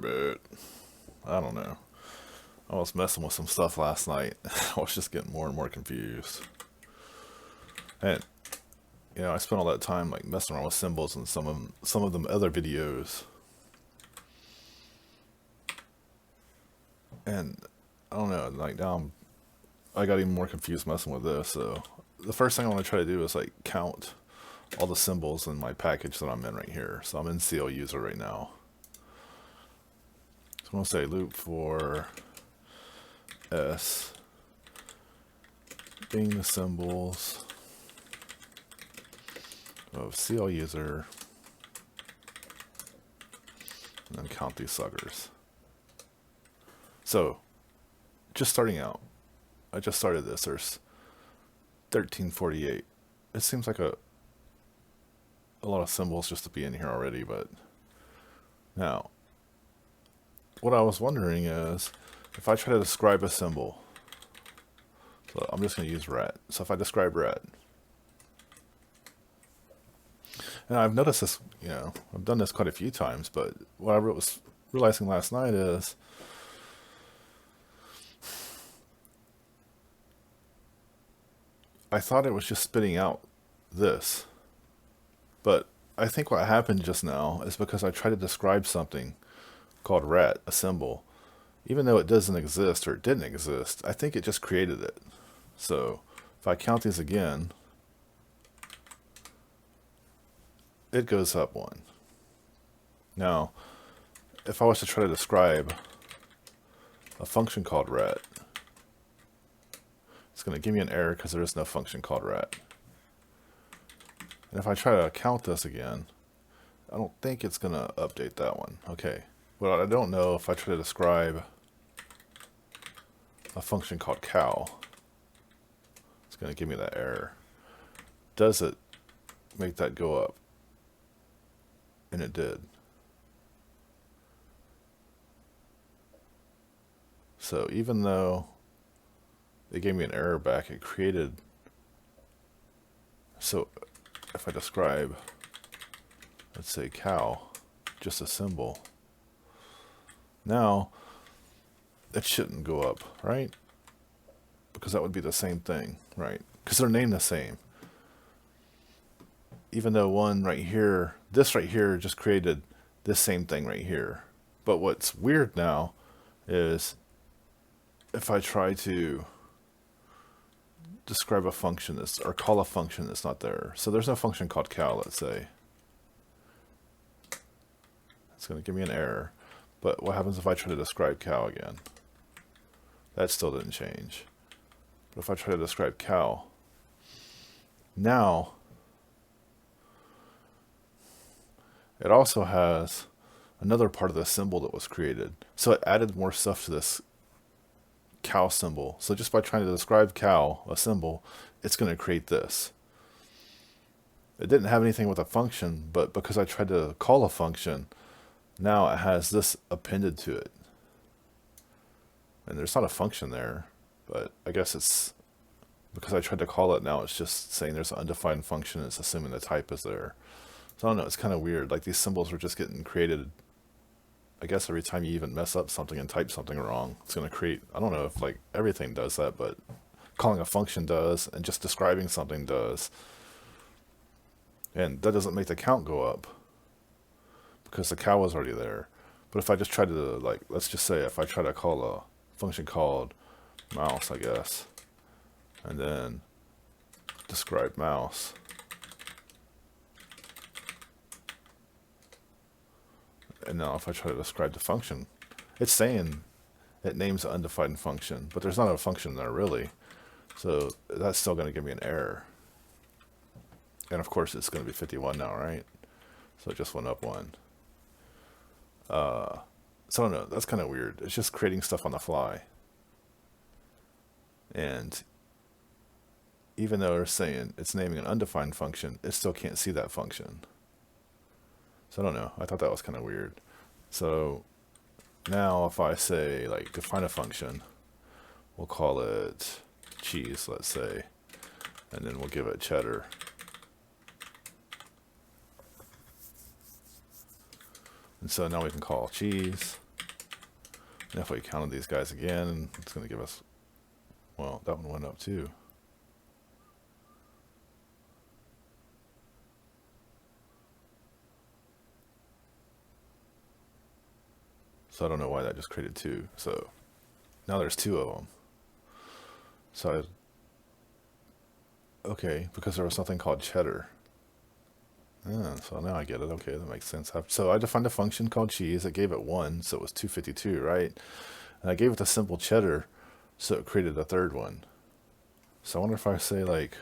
RIBBIT. I don't know. I was messing with some stuff last night. I was just getting more and more confused. And I spent all that time like messing around with symbols in some of them other videos. And I don't know, like now I got even more confused messing with this. So the first thing I want to try to do is like count all the symbols in my package that I'm in right here. So I'm in CL user right now. So I'm going to say loop for S being the symbols of CL user, and then count these suckers. So just starting out, I just started this. There's 1348. It seems like a lot of symbols just to be in here already, but now what I was wondering is if I try to describe a symbol, so I'm just going to use red. So if I describe red, and I've noticed this, I've done this quite a few times, but what I was realizing last night is I thought it was just spitting out this, but I think what happened just now is because I tried to describe something called rat, a symbol, even though it doesn't exist or it didn't exist, I think it just created it. So if I count these again, it goes up one. Now, if I was to try to describe a function called rat, it's going to give me an error because there is no function called rat. And if I try to count this again, I don't think it's going to update that one. Okay. Well, I don't know if I try to describe a function called cow, it's going to give me that error. Does it make that go up? And it did. So even though it gave me an error back, it created. So if I describe, let's say cow, just a symbol, now it shouldn't go up, right? Because that would be the same thing, right? Because they're named the same. Even though one right here, this right here just created this same thing right here. But what's weird now is if I try to describe a function that's, or call a function that's not there. So there's no function called cow, let's say. It's going to give me an error. But what happens if I try to describe cow again? That still didn't change. But if I try to describe cow, now it also has another part of the symbol that was created. So it added more stuff to this cow symbol. So just by trying to describe cow, a symbol, it's going to create this. It didn't have anything with a function, but because I tried to call a function, now it has this appended to it. And there's not a function there, but I guess it's because I tried to call it, now it's just saying there's an undefined function. It's assuming the type is there. So I don't know, it's kind of weird. Like these symbols are just getting created. I guess every time you even mess up something and type something wrong, it's going to create, I don't know if like everything does that, but calling a function does, and just describing something does. And that doesn't make the count go up because the cow was already there. But if I just try to, like, let's just say if I try to call a function called mouse, I guess, and then describe mouse, and now if I try to describe the function, it's saying it names an undefined function, but there's not a function there really. So that's still going to give me an error. And of course it's going to be 51 now, right? So it just went up one. So I don't know, that's kind of weird. It's just creating stuff on the fly. And even though they're saying it's naming an undefined function, it still can't see that function. So I don't know. I thought that was kind of weird. So now if I say, like, define a function, we'll call it cheese, let's say, and then we'll give it cheddar. And so now we can call cheese, And if we counted these guys again, it's going to give us, well, that one went up too. So I don't know why that just created 2. So now there's 2 of them. So okay, because there was something called cheddar. So now I get it. Okay, that makes sense. So I defined a function called cheese. It gave it 1, so it was 252, right? And I gave it the symbol cheddar, so it created a third one. So I wonder if I say like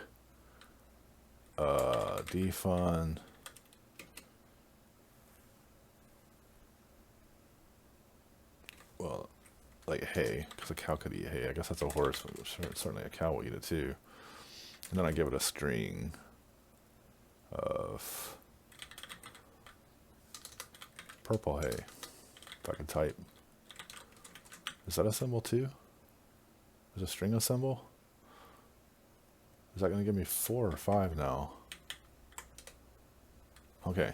defun well, like hay, because a cow could eat hay. I guess that's a horse, but certainly a cow will eat it too. And then I give it a string of purple hay. If I can type. Is that a symbol too? Is a string a symbol? Is that going to give me 4 or 5 now? Okay.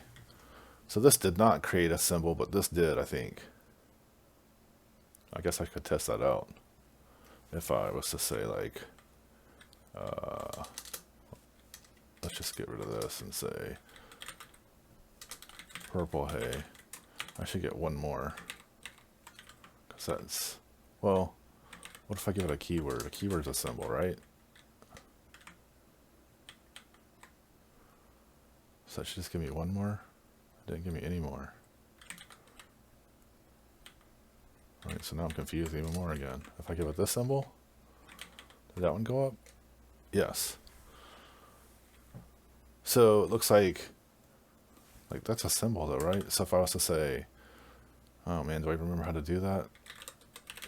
So this did not create a symbol, but this did, I think. I guess I could test that out. If I was to say like, let's just get rid of this and say purple hay. I should get 1 more. Because that's, well, what if I give it a keyword? A keyword's a symbol, right? So that should just give me 1 more. It didn't give me any more. Alright, so now I'm confused even more again. If I give it this symbol, did that one go up? Yes. So it looks like that's a symbol though, right? So if I was to say, oh man, do I remember how to do that?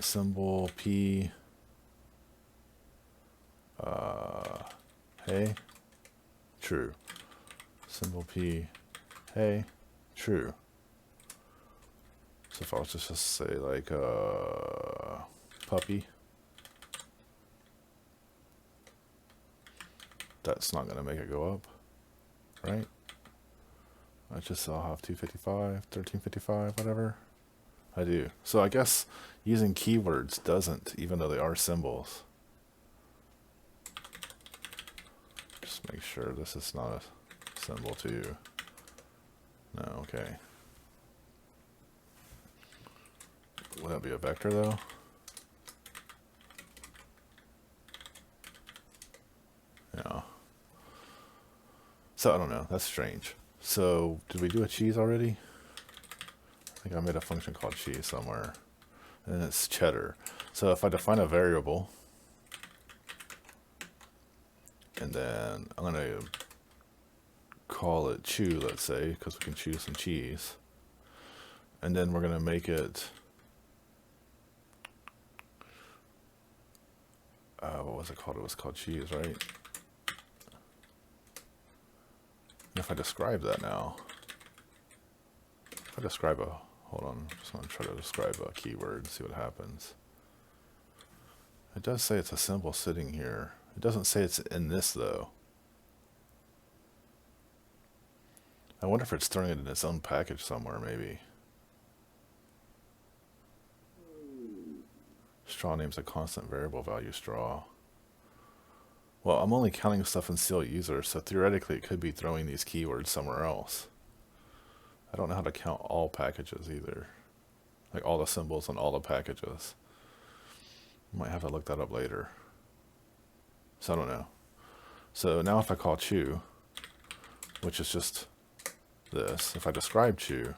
Symbol P, hey, true. Symbol P, hey, true. So if I was just to say like puppy, that's not going to make it go up, right? I just I'll have 255, 1355, whatever. I do. So I guess using keywords doesn't, even though they are symbols. Just make sure this is not a symbol too. No, okay. Would that be a vector though? Yeah. So I don't know. That's strange. So did we do a cheese already? I think I made a function called cheese somewhere. And it's cheddar. So if I define a variable, and then I'm going to call it chew, let's say, because we can choose some cheese. And then we're going to make it, what was it called? It was called cheese, right? And if I describe that now, if I describe a, hold on, I'm just going to try to describe a keyword and see what happens. It does say it's a symbol sitting here. It doesn't say it's in this though. I wonder if it's throwing it in its own package somewhere, maybe. Straw name's a constant variable value straw. Well, I'm only counting stuff in CL user, so theoretically it could be throwing these keywords somewhere else. I don't know how to count all packages either. Like all the symbols on all the packages. Might have to look that up later. So I don't know. So now if I call chew, which is just this, if I describe chew,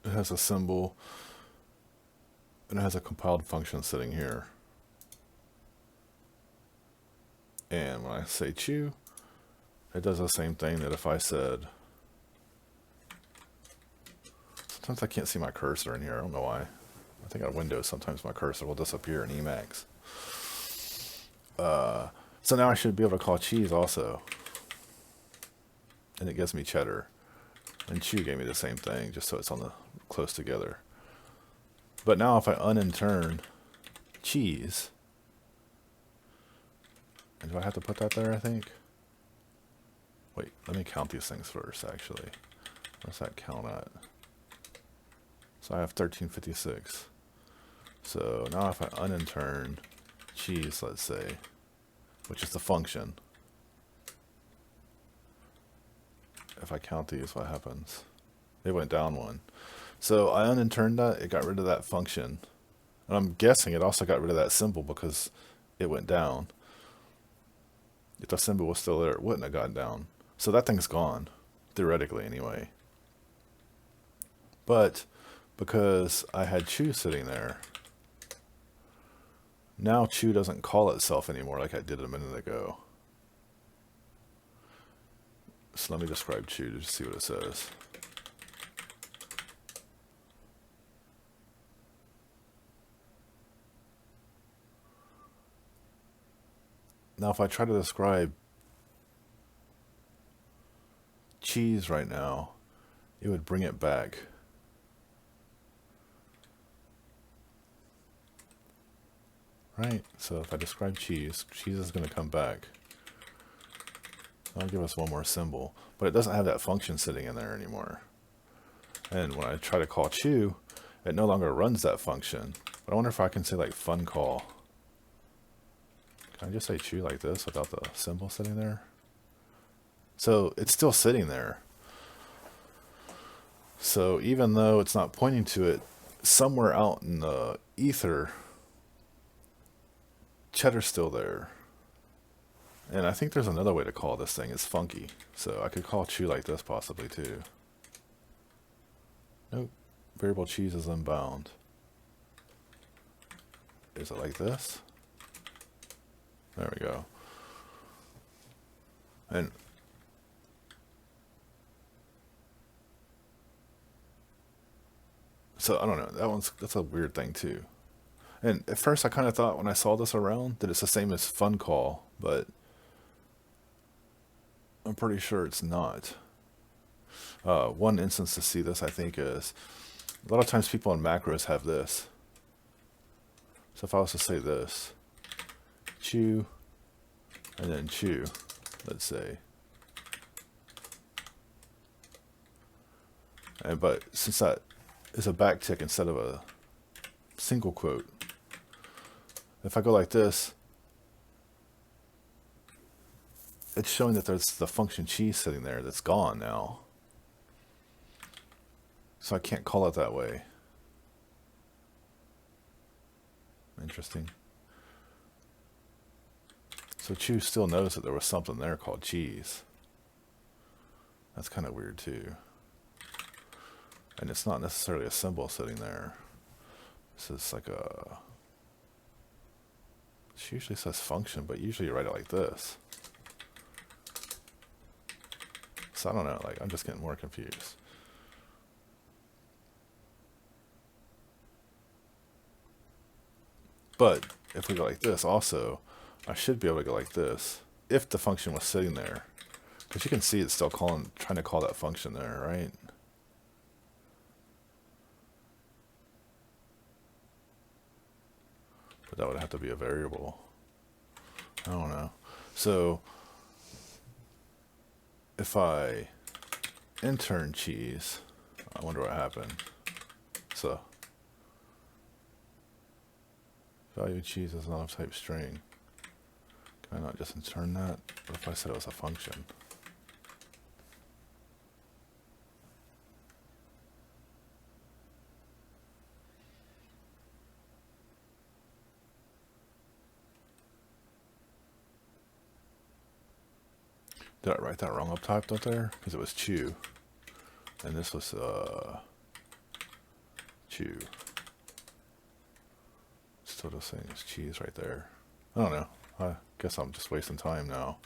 it has a symbol and it has a compiled function sitting here. And when I say chew, it does the same thing that if I said, sometimes I can't see my cursor in here, I don't know why. I think on Windows sometimes my cursor will disappear in Emacs. So now I should be able to call cheese also. And it gives me cheddar. And chew gave me the same thing, just so it's on the close together. But now if I unintern cheese, and do I have to put that there, I think? Wait, let me count these things first, actually. What's that count at? So I have 1356. So now if I unintern cheese, let's say, which is the function. If I count these, what happens? It went down one. So I uninterned that, it got rid of that function. And I'm guessing it also got rid of that symbol because it went down. If the symbol was still there, it wouldn't have gone down. So that thing's gone, theoretically anyway. But because I had chew sitting there, now chew doesn't call itself anymore like I did a minute ago. So let me describe chew to see what it says. Now if I try to describe cheese right now, it would bring it back. Right? So if I describe cheese, cheese is going to come back. I'll give us one more symbol, but it doesn't have that function sitting in there anymore. And when I try to call chew, it no longer runs that function. But I wonder if I can say like fun call. Can I just say chew like this without the symbol sitting there? So it's still sitting there. So even though it's not pointing to it, somewhere out in the ether, cheddar's still there. And I think there's another way to call this thing. It's funky. So I could call chew like this possibly too. Nope. Variable cheese is unbound. Is it like this? There we go. And so I don't know. That's a weird thing too. And at first I kind of thought when I saw this around that it's the same as fun call, but I'm pretty sure it's not. One instance to see this, I think, is a lot of times people in macros have this. So if I was to say this, chew, and then chew, let's say. But since that is a backtick instead of a single quote, if I go like this, it's showing that there's the function cheese sitting there that's gone now. So I can't call it that way. Interesting. So chew still knows that there was something there called cheese. That's kind of weird too. And it's not necessarily a symbol sitting there. This is like a... It usually says function, but usually you write it like this. So I don't know, like I'm just getting more confused. But if we go like this also, I should be able to go like this if the function was sitting there. Because you can see it's still trying to call that function there, right? But that would have to be a variable. I don't know. So if I intern cheese, I wonder what happened. So value cheese is not a type string. Can I not just intern that? What if I said it was a function? Did I write that wrong up top there? Because it was chew. And this was chew. Still the same as cheese right there. I don't know. I guess I'm just wasting time now.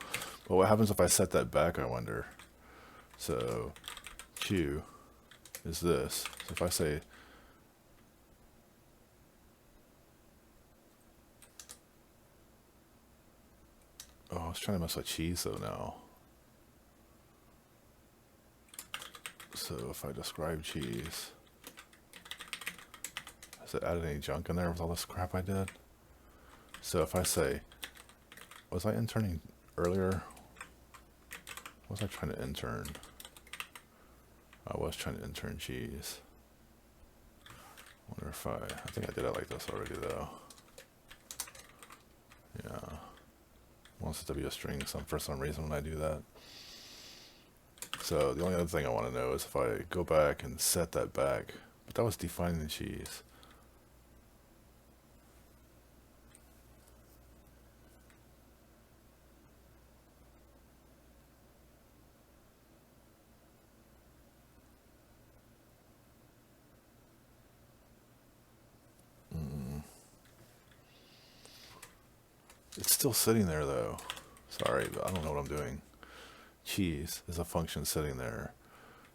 But what happens if I set that back, I wonder? So chew is this. So if I say oh, I was trying to mess with cheese though now. So if I describe cheese, has it added any junk in there with all this crap I did? So if I say, was I interning earlier? was I trying to intern? I was trying to intern cheese. Wonder if I think I did it like this already though. Yeah. Wants it to be a string for some reason when I do that. So the only other thing I want to know is if I go back and set that back. But that was defining the cheese. It's still sitting there though. Sorry, but I don't know what I'm doing. Cheese is a function sitting there.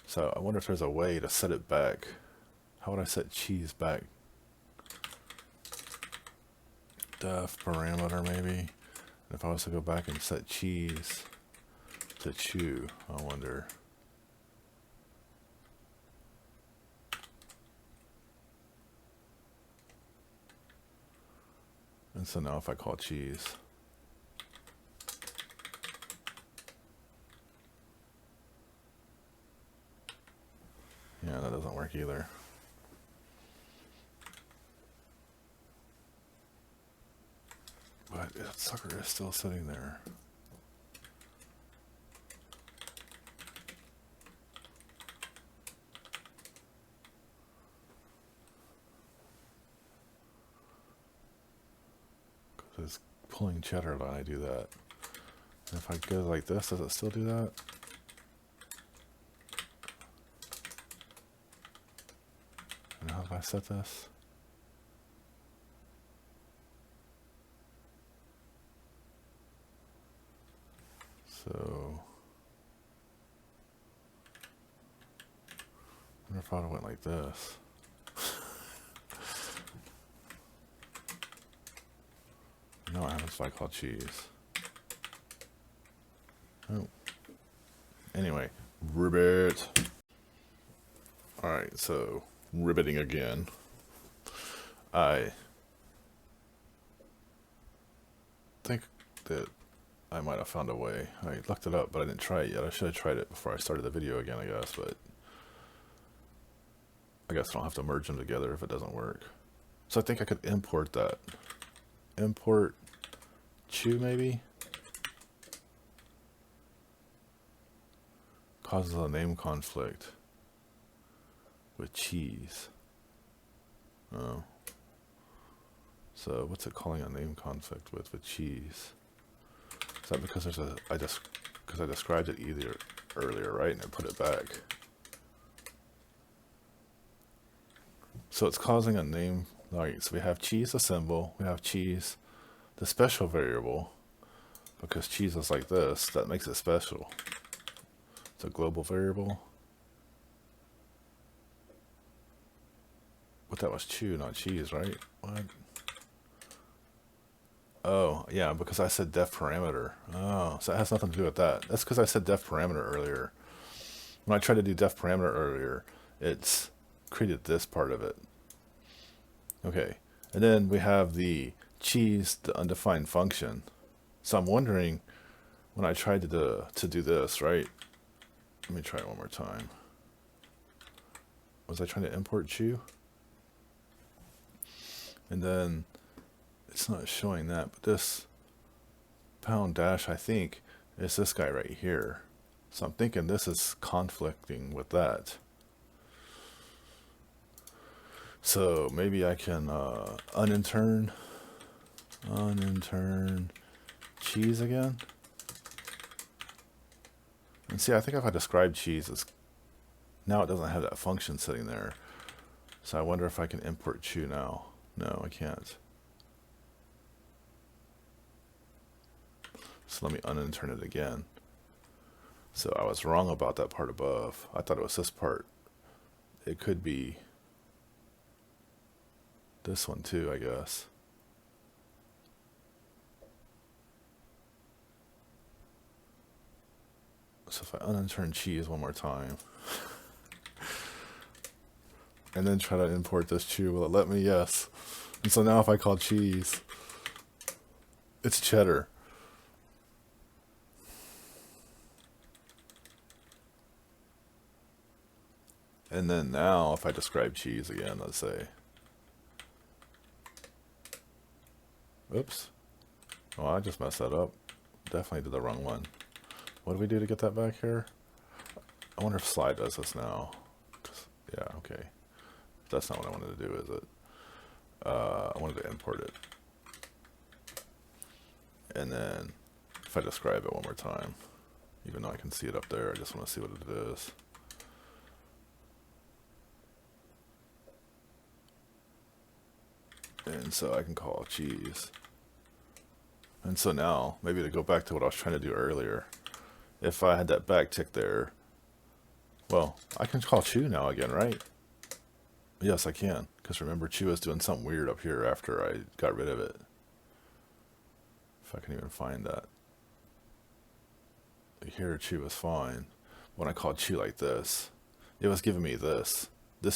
So I wonder if there's a way to set it back. How would I set cheese back? Def parameter maybe. And if I was to go back and set cheese to chew, I wonder. And so now if I call cheese, yeah, that doesn't work either. But that sucker is still sitting there. It's pulling cheddar when I do that. And if I go like this, does it still do that? And how do I set this? So, I wonder if I would have went like this. No, what happens if I call cheese? Oh. Anyway, ribbit. Alright, so ribbiting again. I think that I might have found a way. I looked it up, but I didn't try it yet. I should have tried it before I started the video again, I guess, but I guess I don't have to merge them together if it doesn't work. So I think I could import that. Import chew maybe? Causes a name conflict with cheese. Oh. So what's it calling a name conflict with cheese? Is that because there's because I described it either earlier, right? And I put it back. So it's causing a name, like, so we have cheese, a symbol, we have cheese, the special variable, because cheese is like this, that makes it special. It's a global variable. But that was chew, not cheese, right? What? Oh, yeah, because I said def parameter. Oh, so it has nothing to do with that. That's because I said def parameter earlier. When I tried to do def parameter earlier, it's created this part of it. Okay, and then we have the cheese, the undefined function. So I'm wondering, when I tried to do this, right? Let me try it one more time. Was I trying to import chew? And then it's not showing that, but this pound dash, I think, is this guy right here. So I'm thinking this is conflicting with that. So maybe I can unintern cheese again. And see, I think if I describe cheese, now it doesn't have that function sitting there. So I wonder if I can import chew now. No, I can't. So let me unintern it again. So I was wrong about that part above. I thought it was this part. It could be this one too, I guess. So if I unintern cheese one more time, and then try to import this chew, will it let me? Yes. And so now if I call cheese, it's cheddar. And then now if I describe cheese again, let's say, oops, oh, I just messed that up. Definitely did the wrong one. What do we do to get that back here? I wonder if slide does this now. Yeah, okay. That's not what I wanted to do, is it? I wanted to import it. And then if I describe it one more time, even though I can see it up there, I just want to see what it is. And so I can call cheese. And so now, maybe to go back to what I was trying to do earlier, if I had that back tick there, well, I can call chew now again, right? Yes, I can. Because remember, chew was doing something weird up here after I got rid of it. If I can even find that. Here, chew was fine. When I called chew like this, it was giving me this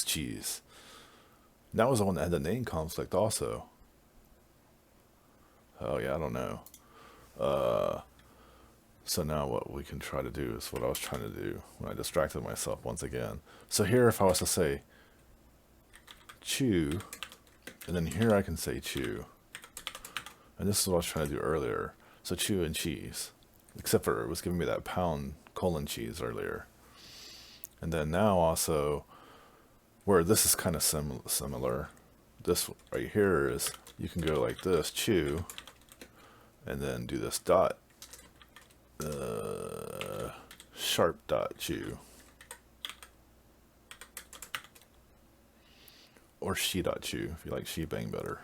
cheese. That was the one that had the name conflict also. Oh yeah, I don't know. So now what we can try to do is what I was trying to do when I distracted myself once again. So here if I was to say chew, and then here I can say chew. And this is what I was trying to do earlier. So chew and cheese. Except for it was giving me that pound colon cheese earlier. And then now also, where this is kind of similar, this right here is, you can go like this, chew, and then do this dot, sharp dot chew. Or she dot chew, if you like she bang better.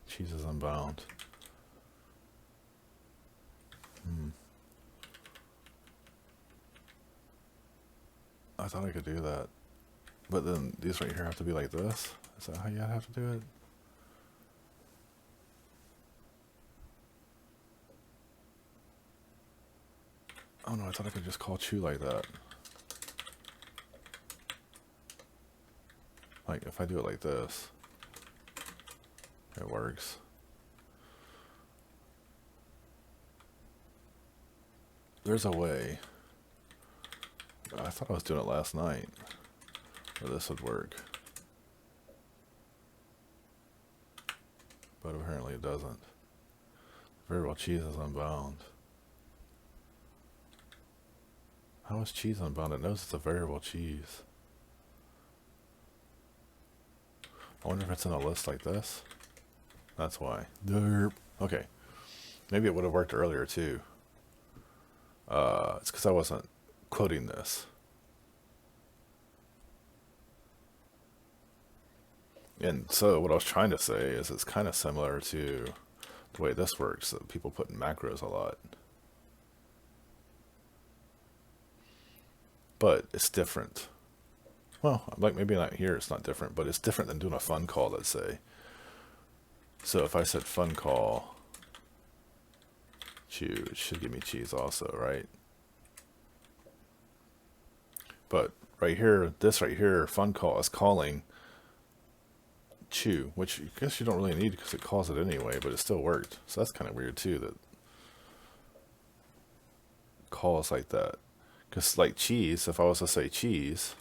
Cheese is unbound. I thought I could do that. But then these right here have to be like this? Is that how you have to do it? Oh no, I thought I could just call chew like that. Like if I do it like this, it works. There's a way. I thought I was doing it last night, where this would work. But apparently it doesn't. Variable cheese is unbound. How is cheese unbound? It knows it's a variable cheese. I wonder if it's in a list like this. That's why. Derp. Okay. Maybe it would have worked earlier too. It's because I wasn't quoting this. And so what I was trying to say is it's kind of similar to the way this works, that people put in macros a lot. But it's different. Well, like maybe not here, it's not different, but it's different than doing a fun call, let's say. So if I said fun call chew, it should give me cheese also, right? But right here, this right here, fun call is calling chew, which I guess you don't really need because it calls it anyway, but it still worked. So that's kind of weird too, that calls like that. Because like cheese, if I was to say cheese,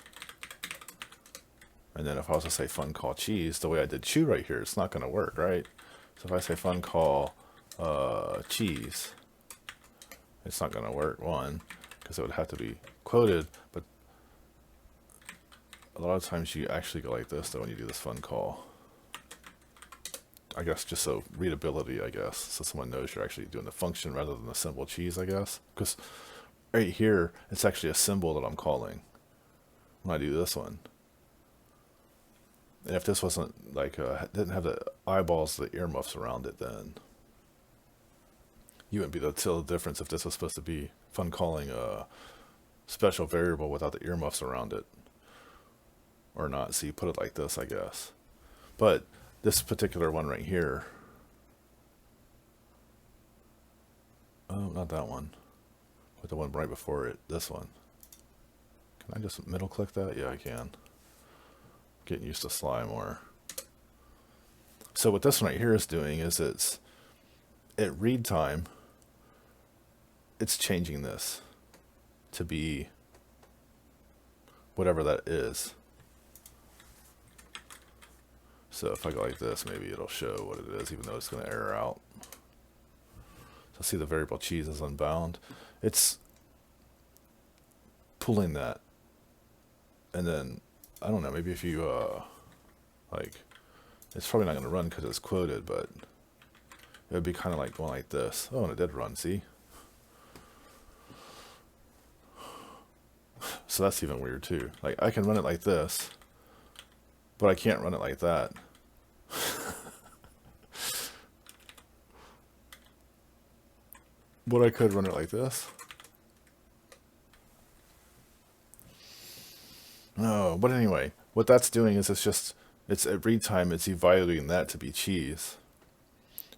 and then if I was to say fun call cheese, the way I did chew right here, it's not going to work, right? So if I say fun call cheese, it's not going to work, one, because it would have to be quoted, but a lot of times you actually go like this though when you do this fun call. I guess just so readability, I guess, so someone knows you're actually doing the function rather than the symbol cheese, I guess. Because right here, it's actually a symbol that I'm calling when I do this one. And if this wasn't like, didn't have the eyeballs, the earmuffs around it, then you wouldn't be able to tell the difference if this was supposed to be fun calling a special variable without the earmuffs around it or not. So you put it like this, I guess. But this particular one right here, oh, not that one, but the one right before it, this one. Can I just middle click that? Yeah, I can. Getting used to Sly more. So what this one right here is doing is it's at read time, it's changing this to be whatever that is. So if I go like this, maybe it'll show what it is, even though it's going to error out. So see the variable cheese is unbound. It's pulling that. And then, I don't know, maybe if you, like, it's probably not going to run because it's quoted, but it would be kind of like going like this. Oh, and it did run, see? So that's even weird too. Like, I can run it like this, but I can't run it like that. But I could run it like this. No, but anyway, what that's doing is it's at read time, it's evaluating that to be cheese.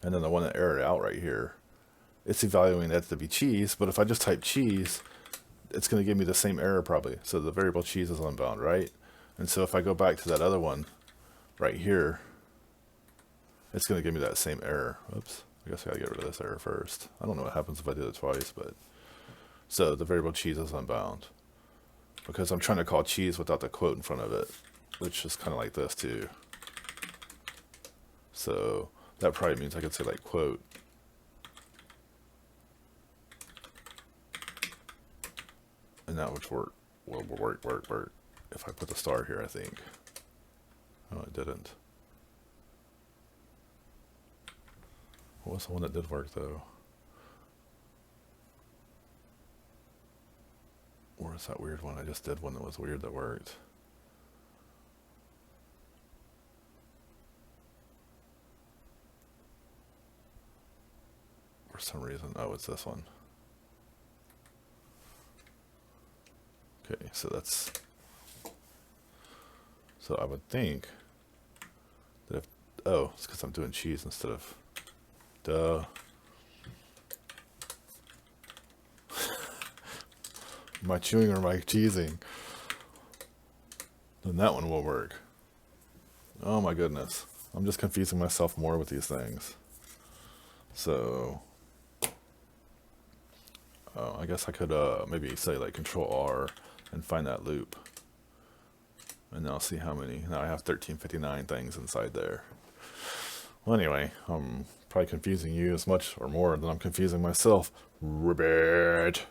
And then the one that errored out right here, it's evaluating that to be cheese, but if I just type cheese, it's going to give me the same error probably. So the variable cheese is unbound, right? And so if I go back to that other one right here, it's going to give me that same error. Oops, I guess I got to get rid of this error first. I don't know what happens if I did it twice, but so the variable cheese is unbound because I'm trying to call cheese without the quote in front of it, which is kind of like this too. So that probably means I could say like quote. And that would work. Well, work. If I put the star here, I think. Oh, it didn't. What was the one that did work though? Where's that weird one? I just did one that was weird that worked. For some reason, oh, it's this one. Okay, so that's, so I would think that if, oh, it's because I'm doing cheese instead of, duh. Am I chewing or am I cheesing? Then that one will work. Oh my goodness. I'm just confusing myself more with these things. So, I guess I could maybe say like Control R and find that loop. And then I'll see how many. Now I have 1359 things inside there. Well, anyway, I'm probably confusing you as much or more than I'm confusing myself. RIBBIT.